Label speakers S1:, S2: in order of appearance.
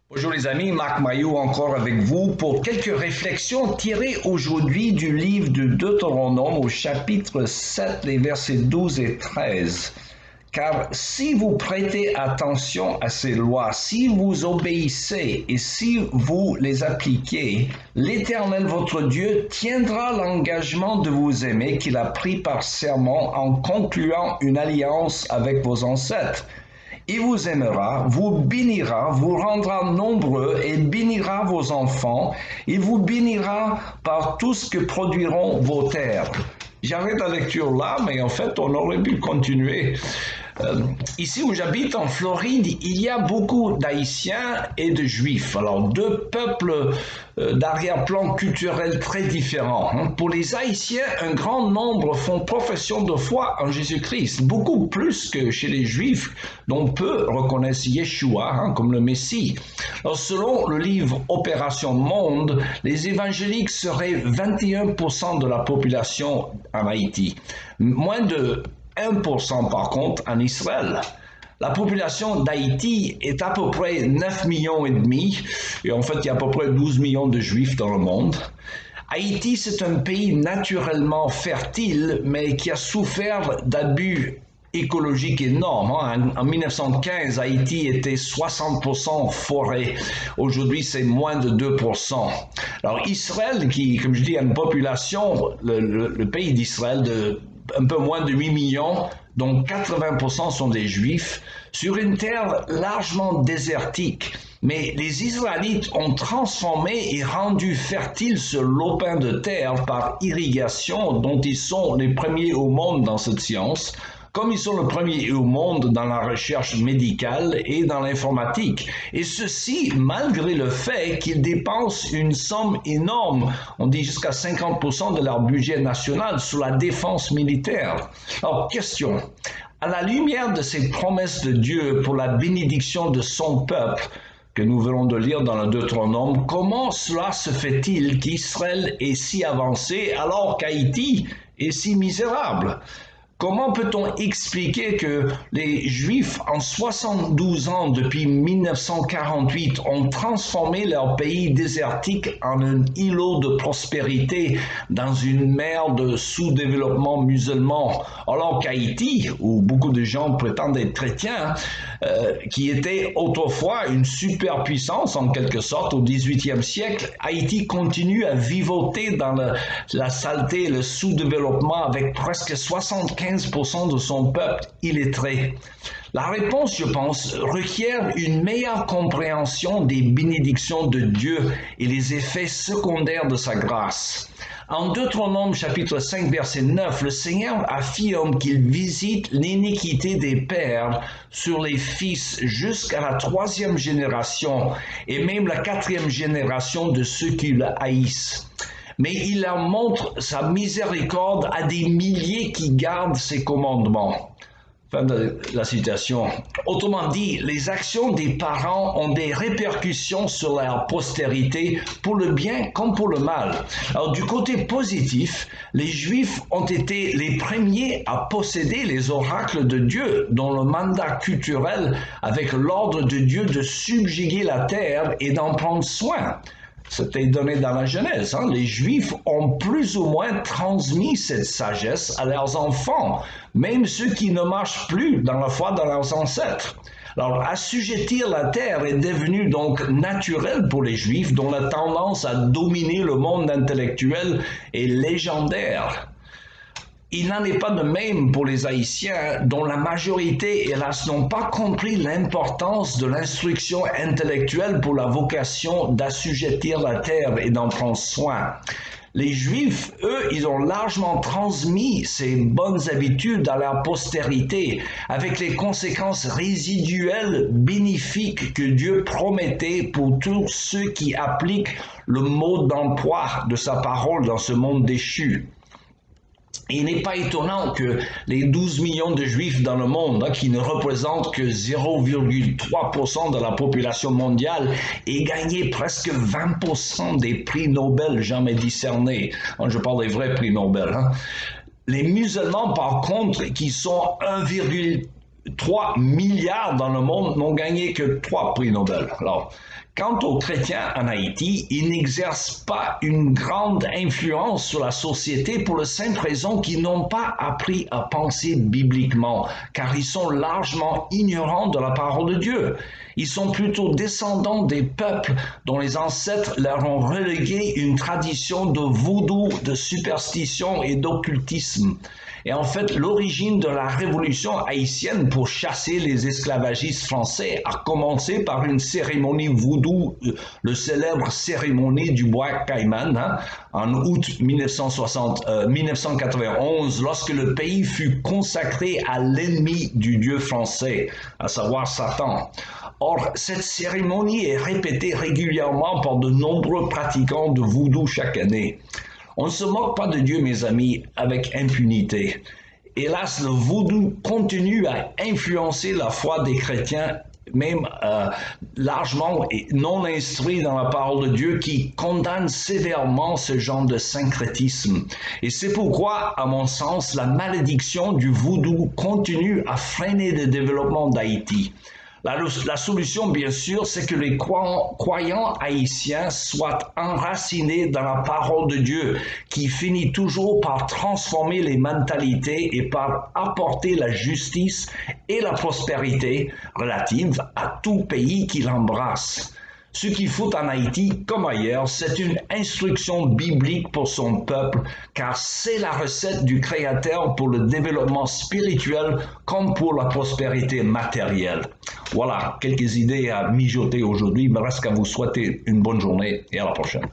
S1: Bonjour les amis, Marc Maillot encore avec vous pour quelques réflexions tirées aujourd'hui du livre de Deutéronome au chapitre 7, les versets 12 et 13. Car si vous prêtez attention à ces lois, si vous obéissez et si vous les appliquez, l'Éternel votre Dieu tiendra l'engagement de vous aimer qu'il a pris par serment en concluant une alliance avec vos ancêtres. Il vous aimera, vous bénira, vous rendra nombreux et bénira vos enfants. Il vous bénira par tout ce que produiront vos terres. J'arrête la lecture là, mais en fait, on aurait pu continuer. Ici où j'habite, en Floride, il y a beaucoup d'Haïtiens et de Juifs. Alors, deux peuples d'arrière-plan culturel très différents. Pour les Haïtiens, un grand nombre font profession de foi en Jésus-Christ, beaucoup plus que chez les Juifs, dont peu reconnaissent Yeshua comme le Messie. Alors, selon le livre Opération Monde, les évangéliques seraient 21% de la population en Haïti. Moins de 1% par contre en Israël. La population d'Haïti est à peu près 9 millions et demi, et en fait il y a à peu près 12 millions de juifs dans le monde. Haïti, c'est un pays naturellement fertile, mais qui a souffert d'abus écologiques énormes. En 1915, Haïti était 60% forêt. Aujourd'hui, c'est moins de 2%. Alors Israël, qui, comme je dis, a une population, le pays d'Israël de un peu moins de 8 millions, dont 80% sont des Juifs, sur une terre largement désertique. Mais les Israélites ont transformé et rendu fertile ce lopin de terre par irrigation dont ils sont les premiers au monde dans cette science, comme ils sont le premier au monde dans la recherche médicale et dans l'informatique. Et ceci, malgré le fait qu'ils dépensent une somme énorme, on dit jusqu'à 50% de leur budget national, sur la défense militaire. Alors, question. À la lumière de ces promesses de Dieu pour la bénédiction de son peuple, que nous venons de lire dans le Deutéronome, comment cela se fait-il qu'Israël est si avancé alors qu'Haïti est si misérable? Comment peut-on expliquer que les Juifs, en 72 ans depuis 1948, ont transformé leur pays désertique en un îlot de prospérité dans une mer de sous-développement musulman, alors qu'Haïti, où beaucoup de gens prétendent être chrétiens, qui était autrefois une superpuissance en quelque sorte au XVIIIe siècle, Haïti continue à vivoter dans la saleté et le sous-développement avec presque 75% de son peuple illettré. La réponse, je pense, requiert une meilleure compréhension des bénédictions de Dieu et les effets secondaires de sa grâce. En Deutéronome chapitre 5 verset 9, le Seigneur affirme qu'il visite l'iniquité des pères sur les fils jusqu'à la 3e génération et même la 4e génération de ceux qui le haïssent. Mais il leur montre sa miséricorde à des milliers qui gardent ses commandements. Fin de la citation. Autrement dit, les actions des parents ont des répercussions sur leur postérité, pour le bien comme pour le mal. Alors du côté positif, les Juifs ont été les premiers à posséder les oracles de Dieu, dont le mandat culturel avec l'ordre de Dieu de subjuguer la terre et d'en prendre soin. C'était donné dans la Genèse. Les Juifs ont plus ou moins transmis cette sagesse à leurs enfants, même ceux qui ne marchent plus dans la foi de leurs ancêtres. Alors, assujettir la terre est devenu donc naturel pour les Juifs, dont la tendance à dominer le monde intellectuel est légendaire. Il n'en est pas de même pour les Haïtiens, dont la majorité, hélas, n'ont pas compris l'importance de l'instruction intellectuelle pour la vocation d'assujettir la terre et d'en prendre soin. Les Juifs, eux, ils ont largement transmis ces bonnes habitudes à leur postérité, avec les conséquences résiduelles bénéfiques que Dieu promettait pour tous ceux qui appliquent le mode d'emploi de sa parole dans ce monde déchu. Il n'est pas étonnant que les 12 millions de Juifs dans le monde, qui ne représentent que 0,3% de la population mondiale, aient gagné presque 20% des prix Nobel jamais discernés. Je parle des vrais prix Nobel. Les musulmans, par contre, qui sont 1,3 milliard dans le monde, n'ont gagné que 3 prix Nobel. Alors, Quant aux chrétiens en Haïti, ils n'exercent pas une grande influence sur la société pour la simple raison qu'ils n'ont pas appris à penser bibliquement, car ils sont largement ignorants de la parole de Dieu. Ils sont plutôt descendants des peuples dont les ancêtres leur ont relégué une tradition de vaudou, de superstition et d'occultisme. Et en fait, l'origine de la révolution haïtienne pour chasser les esclavagistes français a commencé par une cérémonie vaudou, le célèbre cérémonie du bois Caïman, en août 1991, lorsque le pays fut consacré à l'ennemi du Dieu français, à savoir Satan. Or, cette cérémonie est répétée régulièrement par de nombreux pratiquants de vaudou chaque année. On ne se moque pas de Dieu, mes amis, avec impunité. Hélas, le vaudou continue à influencer la foi des chrétiens, même largement non instruits dans la parole de Dieu, qui condamnent sévèrement ce genre de syncrétisme. Et c'est pourquoi, à mon sens, la malédiction du vaudou continue à freiner le développement d'Haïti. La solution, bien sûr, c'est que les croyants haïtiens soient enracinés dans la parole de Dieu, qui finit toujours par transformer les mentalités et par apporter la justice et la prospérité relative à tout pays qui l'embrasse. Ce qu'il faut en Haïti, comme ailleurs, c'est une instruction biblique pour son peuple, car c'est la recette du Créateur pour le développement spirituel comme pour la prospérité matérielle. Voilà, quelques idées à mijoter aujourd'hui. Il me reste qu'à vous souhaiter une bonne journée et à la prochaine.